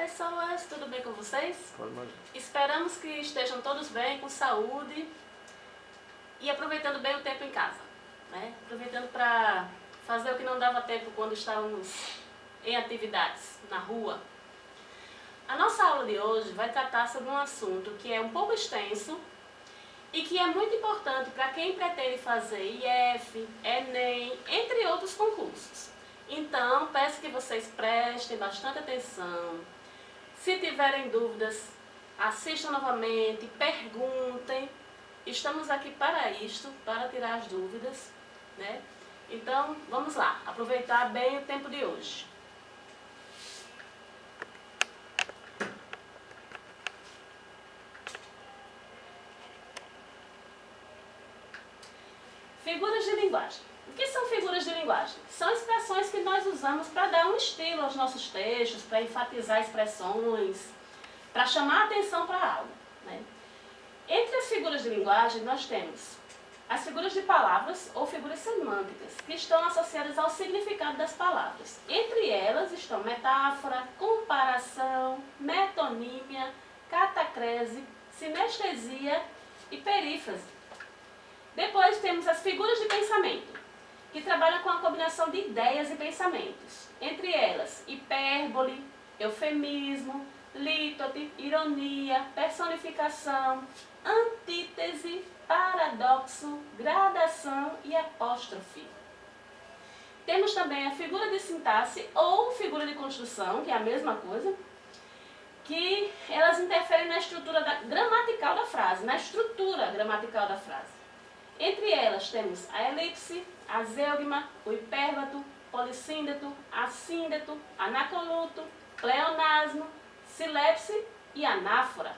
pessoas, tudo bem com vocês? Pode mais. Esperamos que estejam todos bem, com saúde e aproveitando bem o tempo em casa, né? Aproveitando para fazer o que não dava tempo quando estávamos em atividades na rua. A nossa aula de hoje vai tratar sobre um assunto que é um pouco extenso e que é muito importante para quem pretende fazer IF, Enem, entre outros concursos. Então, peço que vocês prestem bastante atenção. Se tiverem dúvidas, assistam novamente, perguntem. Estamos aqui para isto, para tirar as dúvidas, né? Então, vamos lá, aproveitar bem o tempo de hoje. Figuras de linguagem. O que são figuras de linguagem? São expressões que nós usamos para dar um estilo aos nossos textos, para enfatizar expressões, para chamar a atenção para algo, né? Entre as figuras de linguagem, nós temos as figuras de palavras ou figuras semânticas, que estão associadas ao significado das palavras. Entre elas estão metáfora, comparação, metonímia, catacrese, sinestesia e perífrase. Depois temos as figuras de pensamento, que trabalham com a combinação de ideias e pensamentos. Entre elas, hipérbole, eufemismo, lítote, ironia, personificação, antítese, paradoxo, gradação e apóstrofe. Temos também a figura de sintaxe ou figura de construção, que é a mesma coisa, que elas interferem na estrutura gramatical da frase, na estrutura gramatical da frase. Entre elas temos a elipse, a zeugma, o hipérbato, polissíndeto, assíndeto, anacoluto, pleonasmo, silepse e anáfora.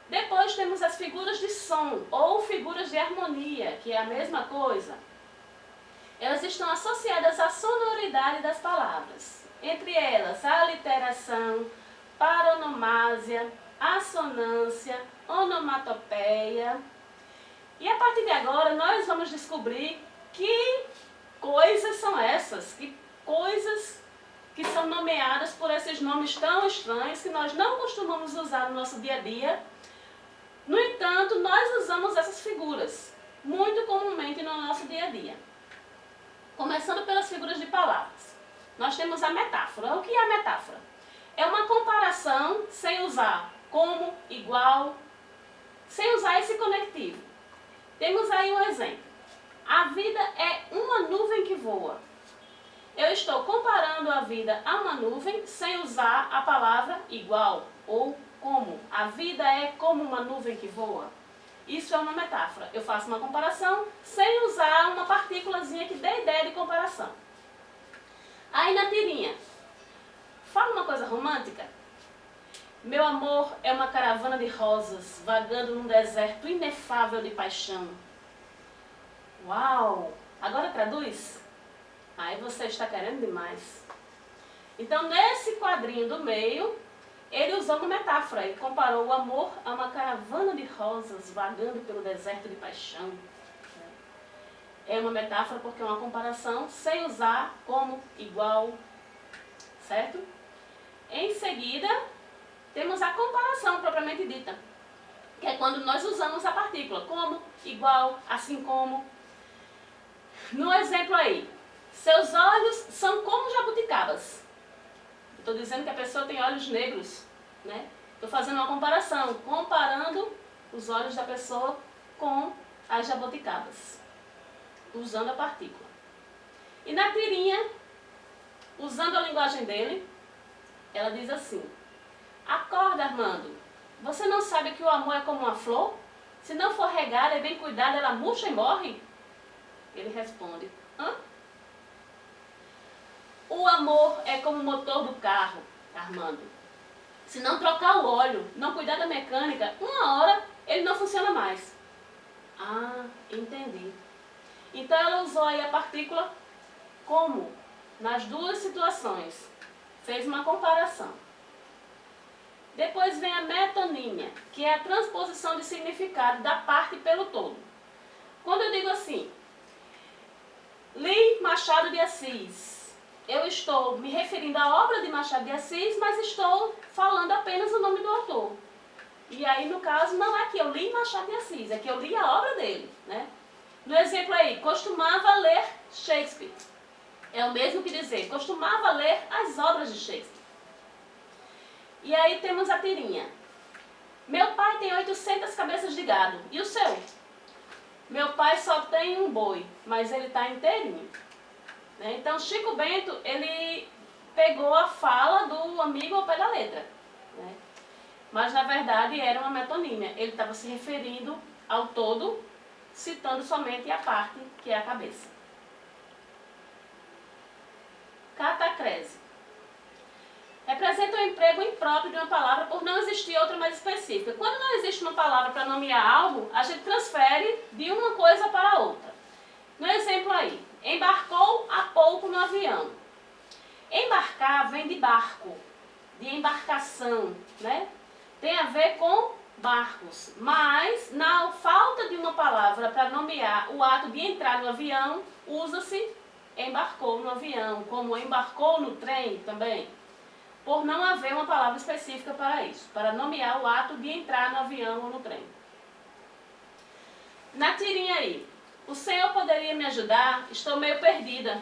Depois temos as figuras de som ou figuras de harmonia, que é a mesma coisa. Elas estão associadas à sonoridade das palavras. Entre elas, a aliteração, paronomásia, assonância, onomatopeia. E a partir de agora nós vamos descobrir que coisas são essas, que coisas que são nomeadas por esses nomes tão estranhos que nós não costumamos usar no nosso dia a dia. No entanto, nós usamos essas figuras muito comumente no nosso dia a dia. Começando pelas figuras de palavras. Nós temos a metáfora. O que é a metáfora? É uma comparação sem usar como, igual, sem usar esse conectivo. Temos aí um exemplo. A vida é uma nuvem que voa. Eu estou comparando a vida a uma nuvem sem usar a palavra igual ou como. A vida é como uma nuvem que voa. Isso é uma metáfora. Eu faço uma comparação sem usar uma partículazinha que dê ideia de comparação. Aí na tirinha, fala uma coisa romântica. Meu amor é uma caravana de rosas, vagando num deserto inefável de paixão. Uau! Agora traduz? Aí você está querendo demais. Então, nesse quadrinho do meio, ele usou uma metáfora. Ele comparou o amor a uma caravana de rosas, vagando pelo deserto de paixão. É uma metáfora porque é uma comparação sem usar como, igual, certo? Em seguida, temos a comparação propriamente dita, que é quando nós usamos a partícula, como, igual, assim como. No exemplo aí, seus olhos são como jabuticabas. Estou dizendo que a pessoa tem olhos negros, né? Estou fazendo uma comparação, comparando os olhos da pessoa com as jabuticabas, usando a partícula. E na tirinha, usando a linguagem dele, ela diz assim: acorda, Armando, você não sabe que o amor é como uma flor? Se não for regada e bem cuidada, ela murcha e morre? Ele responde: hã? O amor é como o motor do carro, Armando. Se não trocar o óleo, não cuidar da mecânica, uma hora ele não funciona mais. Ah, entendi. Então ela usou aí a partícula como nas duas situações. Fez uma comparação. Depois vem a metonímia, que é a transposição de significado da parte pelo todo. Quando eu digo assim, li Machado de Assis, eu estou me referindo à obra de Machado de Assis, mas estou falando apenas o nome do autor. E aí, no caso, não é que eu li Machado de Assis, é que eu li a obra dele, né? No exemplo aí, costumava ler Shakespeare. É o mesmo que dizer, costumava ler as obras de Shakespeare. E aí temos a tirinha. Meu pai tem 800 cabeças de gado. E o seu? Meu pai só tem um boi, mas ele está inteirinho. Né? Então, Chico Bento, ele pegou a fala do amigo ao pé da letra. Né? Mas, na verdade, era uma metonímia. Ele estava se referindo ao todo, citando somente a parte que é a cabeça. Catacrese. Representa o emprego impróprio de uma palavra por não existir outra mais específica. Quando não existe uma palavra para nomear algo, a gente transfere de uma coisa para outra. No exemplo aí, embarcou há pouco no avião. Embarcar vem de barco, de embarcação, né? Tem a ver com barcos. Mas, na falta de uma palavra para nomear o ato de entrar no avião, usa-se embarcou no avião, como embarcou no trem também. Por não haver uma palavra específica para isso, para nomear o ato de entrar no avião ou no trem. Na tirinha aí, o senhor poderia me ajudar? Estou meio perdida.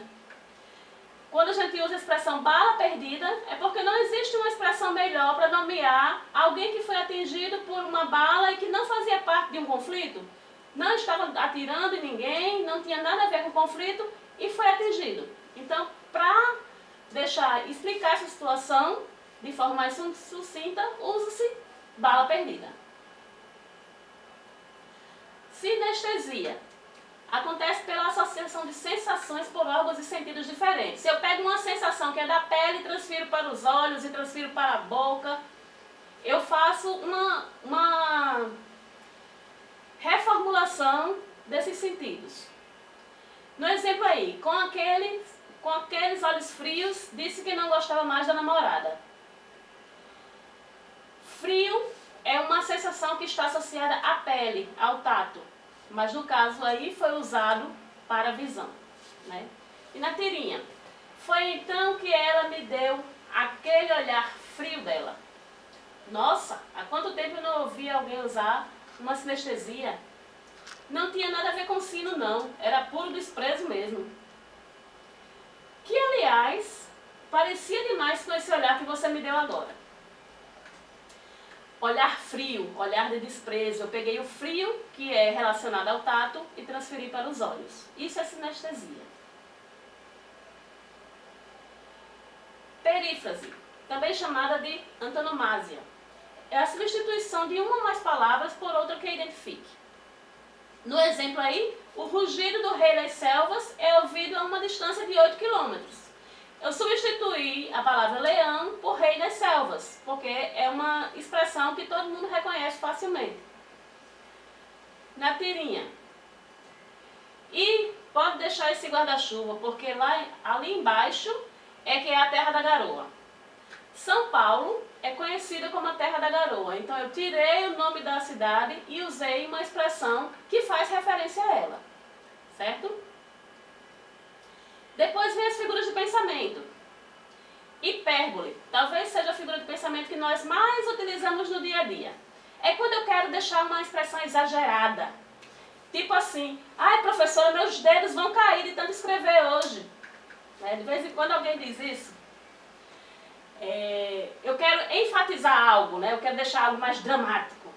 Quando a gente usa a expressão bala perdida, é porque não existe uma expressão melhor para nomear alguém que foi atingido por uma bala e que não fazia parte de um conflito, não estava atirando em ninguém, não tinha nada a ver com o conflito e foi atingido. Então, para explicar essa situação de forma mais sucinta, usa-se bala perdida. Sinestesia. Acontece pela associação de sensações por órgãos e sentidos diferentes. Se eu pego uma sensação que é da pele, transfiro para os olhos e transfiro para a boca, eu faço uma reformulação desses sentidos. No exemplo aí, com aqueles olhos frios, disse que não gostava mais da namorada. Frio é uma sensação que está associada à pele, ao tato. Mas no caso aí foi usado para a visão. Né? E na tirinha, foi então que ela me deu aquele olhar frio dela. Nossa, há quanto tempo eu não ouvi alguém usar uma sinestesia? Não tinha nada a ver com sino não, era puro desprezo mesmo. Que aliás, parecia demais com esse olhar que você me deu agora. Olhar frio, olhar de desprezo. Eu peguei o frio, que é relacionado ao tato, e transferi para os olhos. Isso é sinestesia. Perífrase, também chamada de antonomasia. É a substituição de uma ou mais palavras por outra que a identifique. No exemplo aí, o rugido do rei das selvas é ouvido a uma distância de 8 quilômetros. Eu substituí a palavra leão por rei das selvas, porque é uma expressão que todo mundo reconhece facilmente. Na tirinha. E pode deixar esse guarda-chuva, porque ali embaixo é que é a terra da garoa. São Paulo é conhecida como a terra da garoa, então eu tirei o nome da cidade e usei uma expressão que faz referência a ela, certo? Depois vem as figuras de pensamento. Hipérbole, talvez seja a figura de pensamento que nós mais utilizamos no dia a dia. É quando eu quero deixar uma expressão exagerada. Tipo assim, ai professora, meus dedos vão cair de tanto escrever hoje. De vez em quando alguém diz isso. Eu quero enfatizar algo, né? Eu quero deixar algo mais dramático.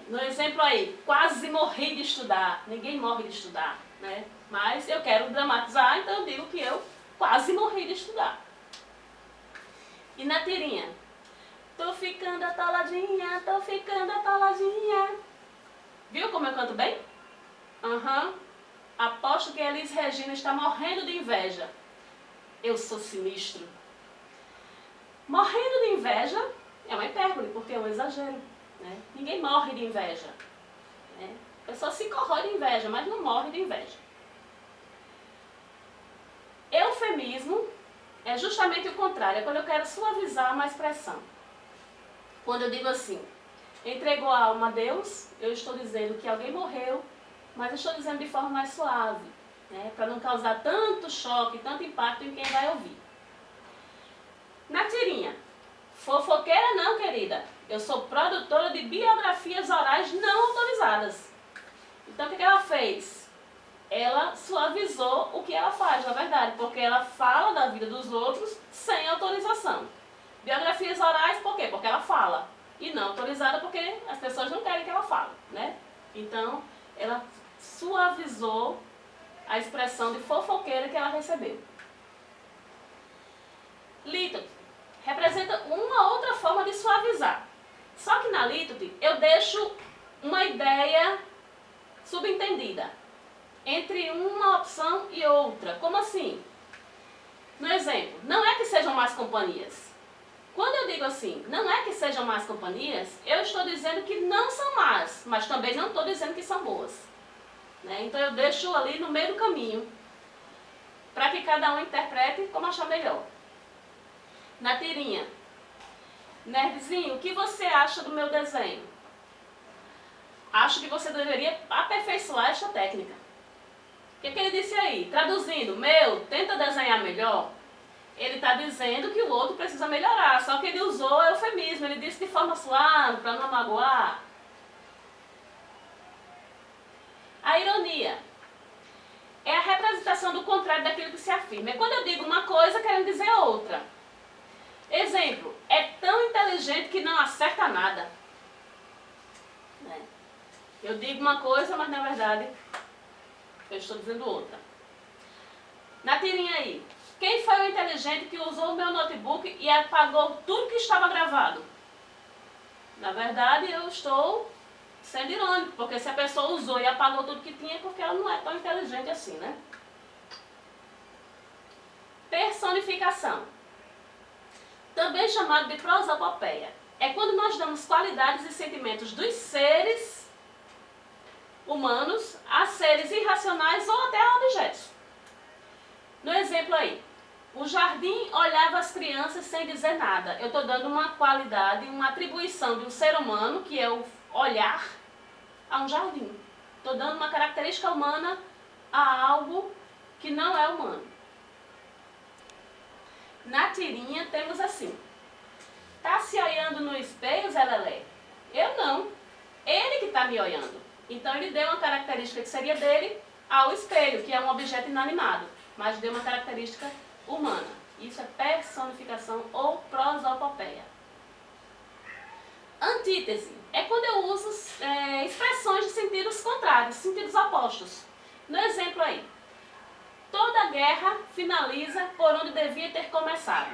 No exemplo aí, quase morri de estudar. Ninguém morre de estudar, né? Mas eu quero dramatizar, então eu digo que eu quase morri de estudar. E na tirinha? Tô ficando atoladinha, tô ficando atoladinha. Viu como eu canto bem? Aposto que a Elis Regina está morrendo de inveja. Eu sou sinistro. Morrendo de inveja é uma hipérbole, porque é um exagero. Né? Ninguém morre de inveja. Né? A pessoa se corrói de inveja, mas não morre de inveja. Eufemismo é justamente o contrário, é quando eu quero suavizar uma expressão. Quando eu digo assim, entregou a alma a Deus, eu estou dizendo que alguém morreu, mas eu estou dizendo de forma mais suave, né, para não causar tanto choque, tanto impacto em quem vai ouvir. Na tirinha, fofoqueira não, querida. Eu sou produtora de biografias orais não autorizadas. Então, o que ela fez? Ela suavizou o que ela faz, na verdade, porque ela fala da vida dos outros sem autorização. Biografias orais, por quê? Porque ela fala. E não autorizada porque as pessoas não querem que ela fale, né? Então, ela suavizou a expressão de fofoqueira que ela recebeu. Lítote representa uma outra forma de suavizar. Só que na lítote eu deixo uma ideia subentendida entre uma opção e outra. Como assim? No exemplo, não é que sejam más companhias. Quando eu digo assim, não é que sejam más companhias, eu estou dizendo que não são más, mas também não estou dizendo que são boas. Né? Então eu deixo ali no meio do caminho, para que cada um interprete como achar melhor. Na tirinha, nerdzinho, o que você acha do meu desenho? Acho que você deveria aperfeiçoar esta técnica. O que ele disse aí? Traduzindo, tenta desenhar melhor. Ele está dizendo que o outro precisa melhorar, só que ele usou eufemismo, ele disse de forma suave, para não magoar. A ironia é a representação do contrário daquilo que se afirma. É quando eu digo uma coisa querendo dizer outra. Exemplo, é tão inteligente que não acerta nada. Eu digo uma coisa, mas na verdade eu estou dizendo outra. Na tirinha aí, quem foi o inteligente que usou o meu notebook e apagou tudo que estava gravado? Na verdade, eu estou sendo irônico, porque se a pessoa usou e apagou tudo que tinha, é porque ela não é tão inteligente assim, né? Personificação. Também chamado de prosopopeia. É quando nós damos qualidades e sentimentos dos seres humanos a seres irracionais ou até a objetos. No exemplo aí, o jardim olhava as crianças sem dizer nada. Eu estou dando uma qualidade, uma atribuição de um ser humano, que é o olhar, a um jardim. Estou dando uma característica humana a algo que não é humano. Na tirinha temos assim: tá se olhando no espelho, Zé Lelé? Eu não. Ele que está me olhando. Então ele deu uma característica que seria dele ao espelho, que é um objeto inanimado, mas deu uma característica humana. Isso é personificação ou prosopopeia. Antítese é quando eu uso expressões de sentidos contrários, sentidos opostos. No exemplo aí, toda guerra finaliza por onde devia ter começado: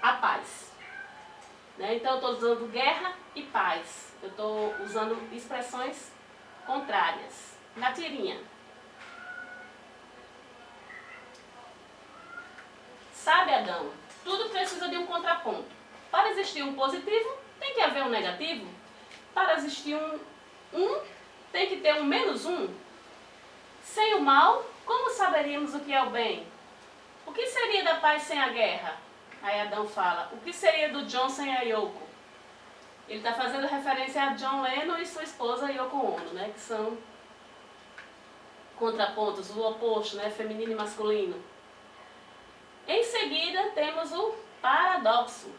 a paz. Então eu estou usando guerra e paz. Eu estou usando expressões contrárias. Na tirinha, sabe, Adão, tudo precisa de um contraponto. Para existir um positivo, tem que haver um negativo. Para existir um, tem que ter um menos um. Sem o mal, como saberíamos o que é o bem? O que seria da paz sem a guerra? Aí Adão fala, o que seria do John sem a Yoko? Ele está fazendo referência a John Lennon e sua esposa Yoko Ono, né, que são contrapontos, o oposto, né, feminino e masculino. Em seguida, temos o paradoxo.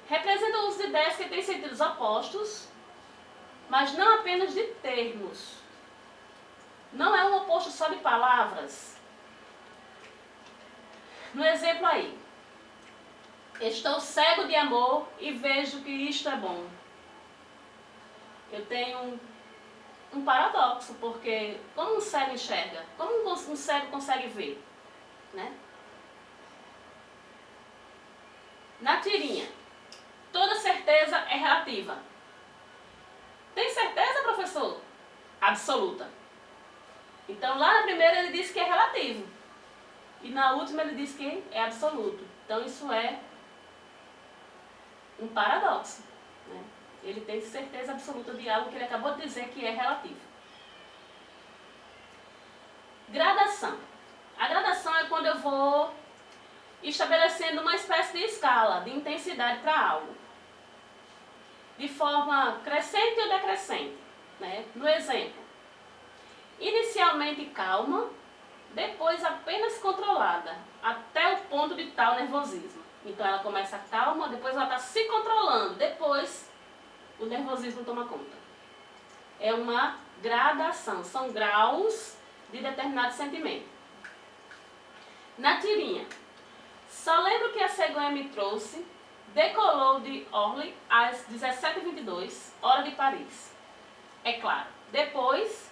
Representa o uso de ideias que têm sentidos opostos, mas não apenas de termos. Não é um oposto só de palavras. No exemplo aí, estou cego de amor e vejo que isto é bom. Eu tenho um paradoxo, porque como um cego enxerga? Como um cego consegue ver? Né? Na tirinha, toda certeza é relativa. Tem certeza, professor? Absoluta. Então lá na primeira ele disse que é relativo. E na última ele disse que é absoluto. Então isso é um paradoxo. Né? Ele tem certeza absoluta de algo que ele acabou de dizer que é relativo. Gradação. A gradação é quando eu vou estabelecendo uma espécie de escala de intensidade para algo, de forma crescente ou decrescente. Né? No exemplo, inicialmente calma, depois apenas controlada, até o ponto de tal nervosismo. Então ela começa calma, depois ela está se controlando, depois o nervosismo toma conta. É uma gradação, são graus de determinado sentimento. Na tirinha, só lembro que a cegonha me trouxe, decolou de Orly às 17h22, hora de Paris. É claro, depois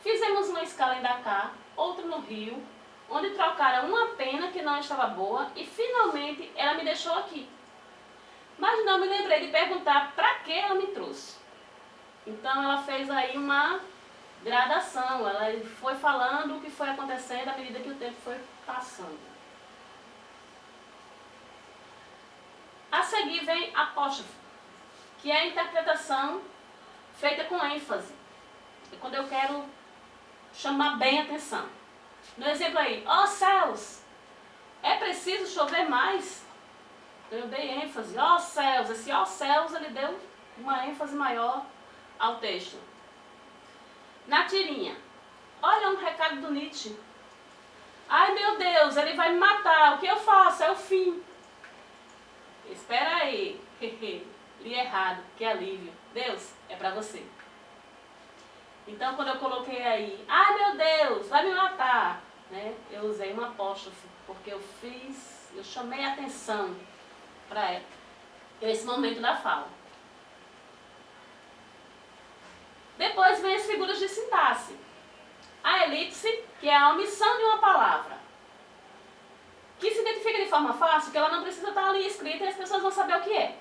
fizemos uma escala em Dakar, outra no Rio, onde trocaram uma pena que não estava boa e finalmente ela me deixou aqui. Mas não me lembrei de perguntar para que ela me trouxe. Então ela fez aí uma gradação, ela foi falando o que foi acontecendo à medida que o tempo foi passando. A seguir vem apóstrofo, que é a interpretação feita com ênfase. É quando eu quero chamar bem a atenção. No exemplo aí, ó céus, é preciso chover mais? Eu dei ênfase, ó céus, esse ó céus ele deu uma ênfase maior ao texto. Na tirinha, olha um recado do Nietzsche. Ai meu Deus, ele vai me matar, o que eu faço? É o fim. Espera aí, li errado, que alívio. Deus, é pra você. Então quando eu coloquei aí, ai meu Deus, vai me matar, né? Eu usei um apóstrofo, porque eu chamei a atenção para esse momento da fala. Depois vem as figuras de sintaxe. A elipse, que é a omissão de uma palavra, que se identifica de forma fácil, que ela não precisa estar ali escrita e as pessoas vão saber o que é.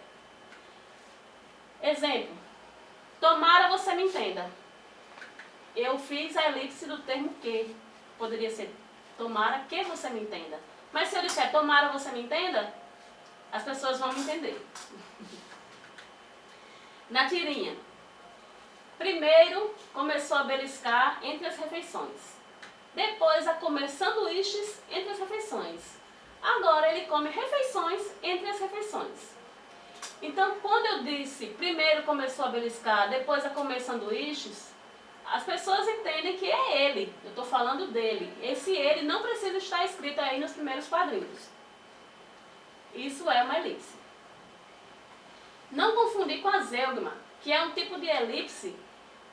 Exemplo, tomara você me entenda. Eu fiz a elipse do termo que. Poderia ser tomara que você me entenda. Mas se eu disser tomara você me entenda, as pessoas vão me entender. Na tirinha, primeiro começou a beliscar entre as refeições. Depois a comer sanduíches entre as refeições. Agora ele come refeições entre as refeições. Então quando eu disse primeiro começou a beliscar, depois a comer sanduíches, as pessoas entendem que é ele. Eu estou falando dele. Esse ele não precisa estar escrito aí nos primeiros quadrinhos. Isso é uma elipse. Não confundir com a zeugma, que é um tipo de elipse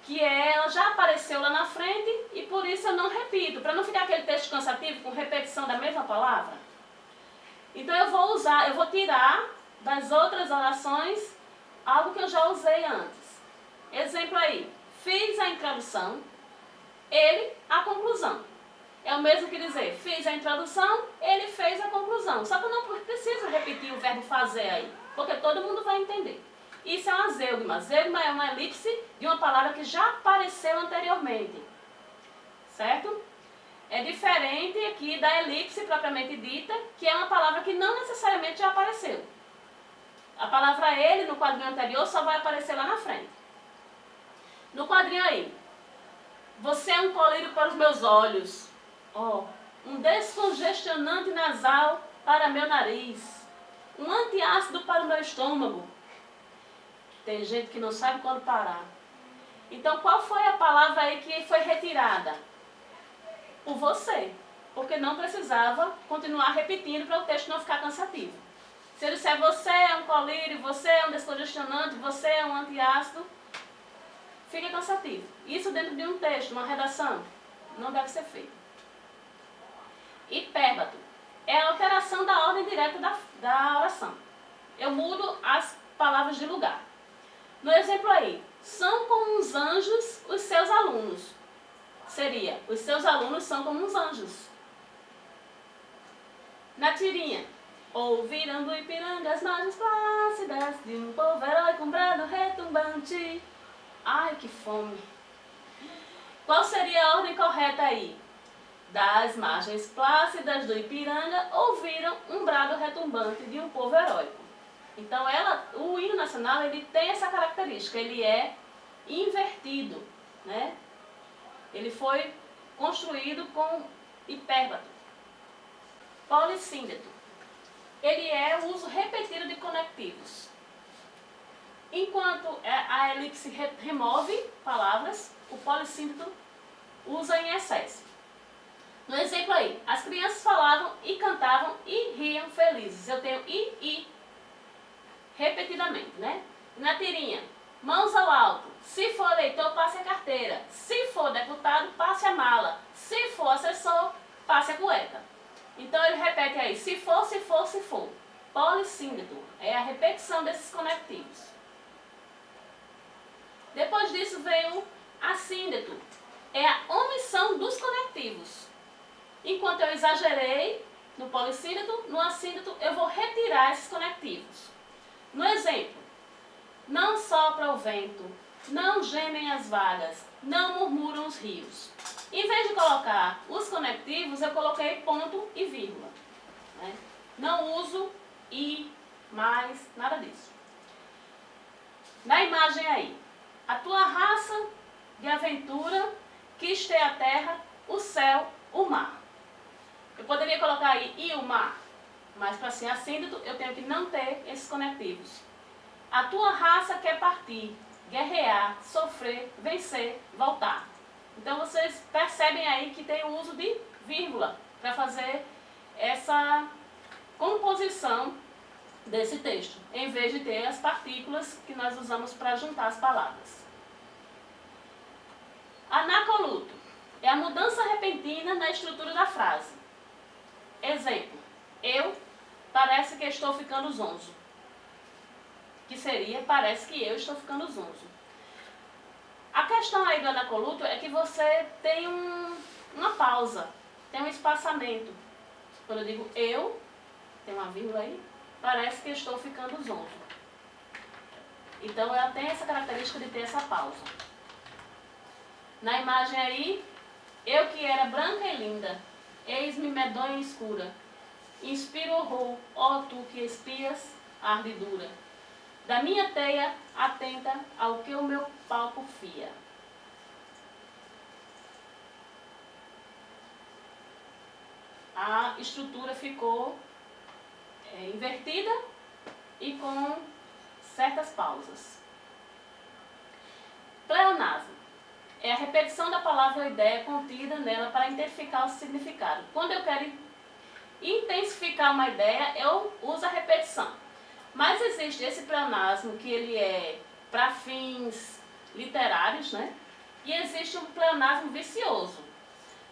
que ela já apareceu lá na frente e por isso eu não repito, para não ficar aquele texto cansativo com repetição da mesma palavra. Então eu vou tirar das outras orações algo que eu já usei antes. Exemplo aí, fiz a introdução, ele a conclusão. É o mesmo que dizer, fiz a introdução, ele fez a conclusão. Só que eu não preciso repetir o verbo fazer aí, porque todo mundo vai entender. Isso é uma zeugma. Zeugma é uma elipse de uma palavra que já apareceu anteriormente. Certo? É diferente aqui da elipse propriamente dita, que é uma palavra que não necessariamente já apareceu. A palavra ele no quadrinho anterior só vai aparecer lá na frente. No quadrinho aí, você é um colírio para os meus olhos. Um descongestionante nasal para meu nariz. Um antiácido para o meu estômago. Tem gente que não sabe quando parar. Então qual foi a palavra aí que foi retirada? O você. Porque não precisava continuar repetindo para o texto não ficar cansativo. Se ele disser você é um colírio, você é um descongestionante, você é um antiácido, fica cansativo. Isso dentro de um texto, uma redação, não deve ser feito. Hipérbato é a alteração da ordem direta da oração. Eu mudo as palavras de lugar. No exemplo aí, são como uns anjos os seus alunos. Seria, os seus alunos são como uns anjos. Na tirinha, ouviram do Ipiranga as margens plácidas de um povo herói com brado retumbante. Ai, que fome! Qual seria a ordem correta aí? Das margens plácidas do Ipiranga ouviram um brado retumbante de um povo heróico. Então o hino nacional ele tem essa característica, ele é invertido, né? Ele foi construído com hipérbato. Polissíndeto. Ele é o uso repetido de conectivos. Enquanto a elipse remove palavras, o polissíndeto usa em excesso. No exemplo aí, as crianças falavam e cantavam e riam felizes. Eu tenho e repetidamente, né? Na tirinha, mãos ao alto. Se for eleitor, passe a carteira. Se for deputado, passe a mala. Se for assessor, passe a cueca. Então ele repete aí, se for, se for, se for. Polissíndeto é a repetição desses conectivos. Depois disso veio o assíndeto. É a omissão dos conectivos. Enquanto eu exagerei no polissíndeto, no assíndeto eu vou retirar esses conectivos. No exemplo, não sopra o vento, não gemem as vagas, não murmuram os rios. Em vez de colocar os conectivos, eu coloquei ponto e vírgula. Né? Não uso e, mais, nada disso. Na imagem aí, a tua raça de aventura quis ter a terra, o céu, o mar. Eu poderia colocar aí e o mar, mas para ser assíndeto eu tenho que não ter esses conectivos. A tua raça quer partir, guerrear, sofrer, vencer, voltar. Então vocês percebem aí que tem o uso de vírgula para fazer essa composição desse texto, em vez de ter as partículas que nós usamos para juntar as palavras. Anacoluto é a mudança repentina na estrutura da frase. Exemplo, eu parece que estou ficando zonzo. Que seria, parece que eu estou ficando zonzo. A questão aí do anacoluto é que você tem uma pausa, tem um espaçamento. Quando eu digo eu, tem uma vírgula aí, parece que estou ficando zonzo. Então ela tem essa característica de ter essa pausa. Na imagem aí, eu que era branca e linda, eis-me medonha e escura. Inspiro horror, ó tu que espias a ardidura. Da minha teia, atenta ao que o meu pau porfia. A estrutura ficou invertida e com certas pausas. Pleonasmo é a repetição da palavra ou ideia contida nela para intensificar o significado. Quando eu quero intensificar uma ideia, eu uso a repetição. Mas existe esse pleonasmo que ele é para fins literários, né? E existe um pleonasmo vicioso.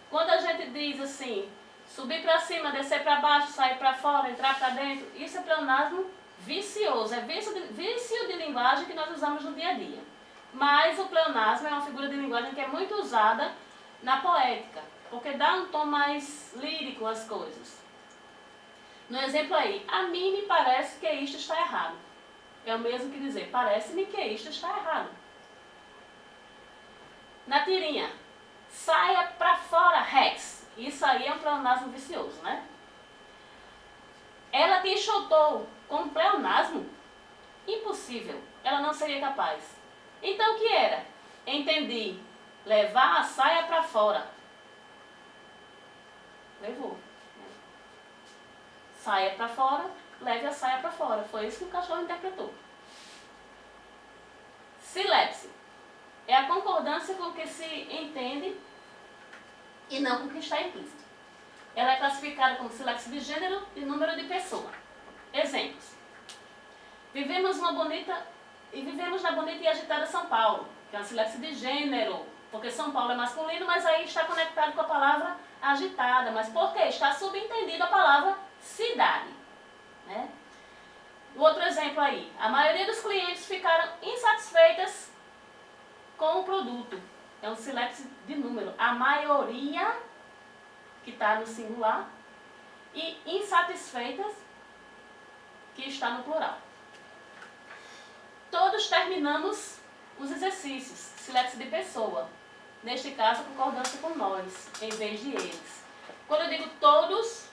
Quando a gente diz assim, subir para cima, descer para baixo, sair para fora, entrar para dentro, isso é pleonasmo vicioso, é vício de linguagem que nós usamos no dia a dia. Mas o pleonasmo é uma figura de linguagem que é muito usada na poética, porque dá um tom mais lírico às coisas. No exemplo aí, a mim me parece que isto está errado. É o mesmo que dizer, parece-me que isto está errado. Na tirinha, saia para fora, Rex. Isso aí é um pleonasmo vicioso, né? Ela te enxotou com um pleonasmo? Impossível, ela não seria capaz. Então o que era? Entendi, levar a saia para fora. Levou. Saia para fora, leve a saia para fora. Foi isso que o cachorro interpretou. Silepse é a concordância com o que se entende e não com o que está implícito. Ela é classificada como silepse de gênero e número de pessoa. Exemplos. Vivemos na bonita e agitada São Paulo, que é uma silepse de gênero, porque São Paulo é masculino, mas aí está conectado com a palavra agitada. Mas por quê? Está subentendida a palavra cidade. Né? O outro exemplo aí. A maioria dos clientes ficaram insatisfeitas com o produto. É um silepse de número. A maioria, que está no singular, e insatisfeitas, que está no plural. Todos terminamos os exercícios, silepse de pessoa. Neste caso, a concordância com nós, em vez de eles. Quando eu digo todos,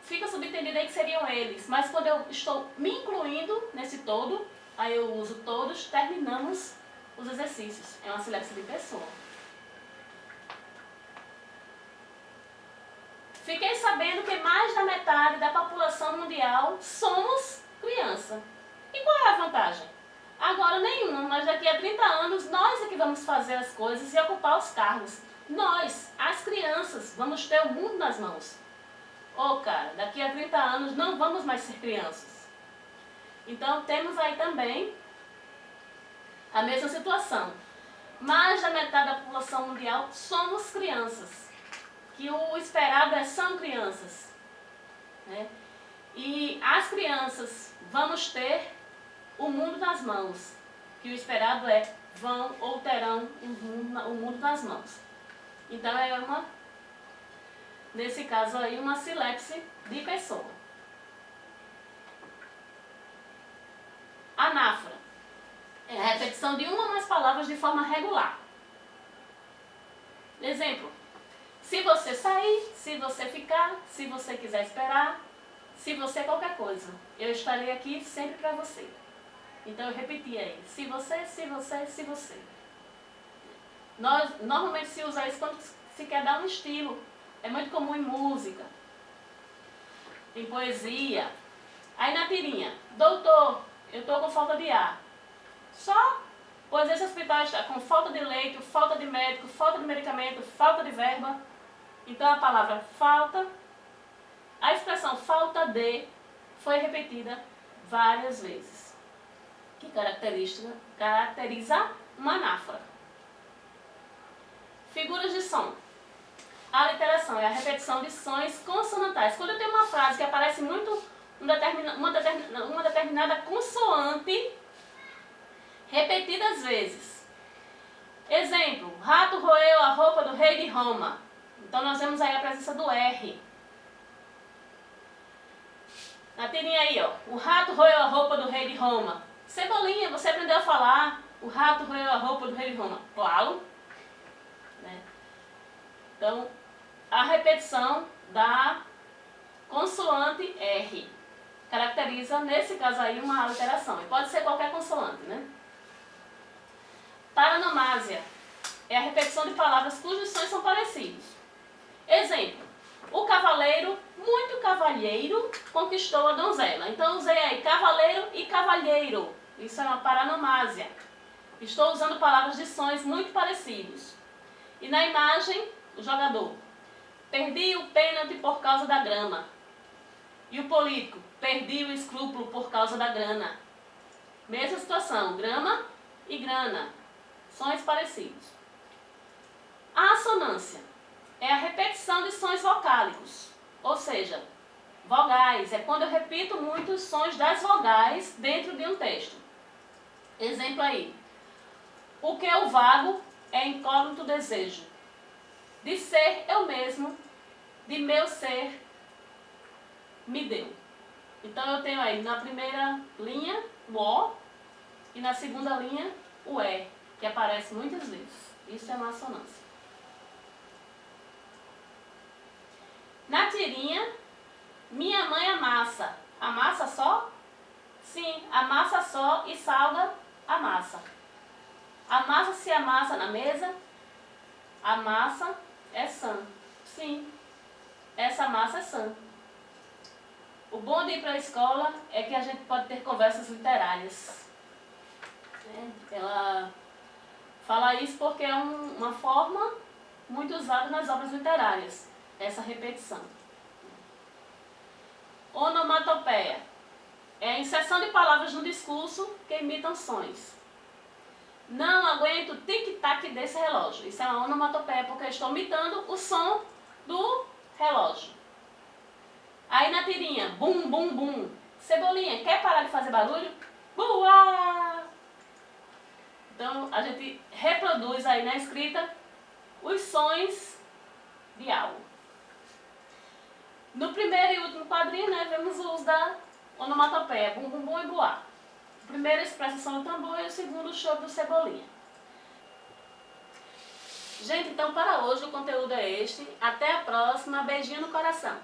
fica subentendido aí que seriam eles. Mas quando eu estou me incluindo nesse todo, aí eu uso todos, terminamos os exercícios. É uma silepse de pessoa. Fiquei sabendo que mais da metade da população mundial somos criança. E qual é a vantagem? Agora nenhuma, mas daqui a 30 anos nós é que vamos fazer as coisas e ocupar os cargos. Nós, as crianças, vamos ter o mundo nas mãos. Cara, daqui a 30 anos não vamos mais ser crianças. Então temos aí também a mesma situação. Mais da metade da população mundial somos crianças. Que o esperado são crianças. Né? E as crianças vamos ter o mundo nas mãos. Que o esperado vão ou terão o mundo nas mãos. Então nesse caso aí, uma sílabse de pessoa. Anáfora é a repetição de uma ou mais palavras de forma regular. Exemplo: se você sair, se você ficar, se você quiser esperar, se você qualquer coisa, eu estarei aqui sempre para você. Então eu repeti aí: se você, se você, se você. Normalmente se usa isso quando se quer dar um estilo. É muito comum em música, em poesia. Aí na tirinha: doutor, eu estou com falta de ar. Só, pois esse hospital está com falta de leito, falta de médico, falta de medicamento, falta de verba. Então a palavra falta, a expressão falta de, foi repetida várias vezes. Que caracteriza uma anáfora. Figuras de som. A aliteração é a repetição de sons consonantais. Quando eu tenho uma frase que aparece muito uma determinada consoante repetidas vezes. Exemplo: rato roeu a roupa do rei de Roma. Então nós vemos aí a presença do R. Na tirinha aí, o rato roeu a roupa do rei de Roma. Cebolinha, você aprendeu a falar o rato roeu a roupa do rei de Roma? Claro. Né? Então, a repetição da consoante R caracteriza, nesse caso aí, uma aliteração. E pode ser qualquer consoante, né? Paronomásia é a repetição de palavras cujos sons são parecidos. Exemplo: o cavaleiro, muito cavalheiro, conquistou a donzela. Então usei aí cavaleiro e cavalheiro. Isso é uma paronomásia. Estou usando palavras de sons muito parecidos. E na imagem, o jogador: perdi o pênalti por causa da grama. E o político: perdi o escrúpulo por causa da grana. Mesma situação, grama e grana. Sons parecidos. A assonância é a repetição de sons vocálicos, ou seja, vogais. É quando eu repito muito os sons das vogais dentro de um texto. Exemplo aí: o que eu vago é incógnito desejo. De ser eu mesmo, de meu ser me deu. Então eu tenho aí na primeira linha o O e na segunda linha o E, que aparece muitas vezes. Isso é uma assonância. Na tirinha, minha mãe amassa. Amassa só? Sim, amassa só e salga a massa. A massa se amassa na mesa, a massa é sã. Sim, essa massa é sã. O bom de ir para a escola é que a gente pode ter conversas literárias. Ela fala isso porque é uma forma muito usada nas obras literárias, essa repetição. Onomatopeia é a inserção de palavras no discurso que imitam sons. Não aguento o tic-tac desse relógio. Isso é uma onomatopeia porque eu estou imitando o som do relógio. Aí na tirinha, bum, bum, bum. Cebolinha, quer parar de fazer barulho? Boa! Então a gente reproduz aí na escrita os sons de algo. No primeiro e último quadrinho, né, vemos o uso da onomatopeia, bum, bum, bum e boá. O primeiro expressa o som do tambor e o segundo o choro do Cebolinha. Gente, então para hoje o conteúdo é este. Até a próxima. Beijinho no coração.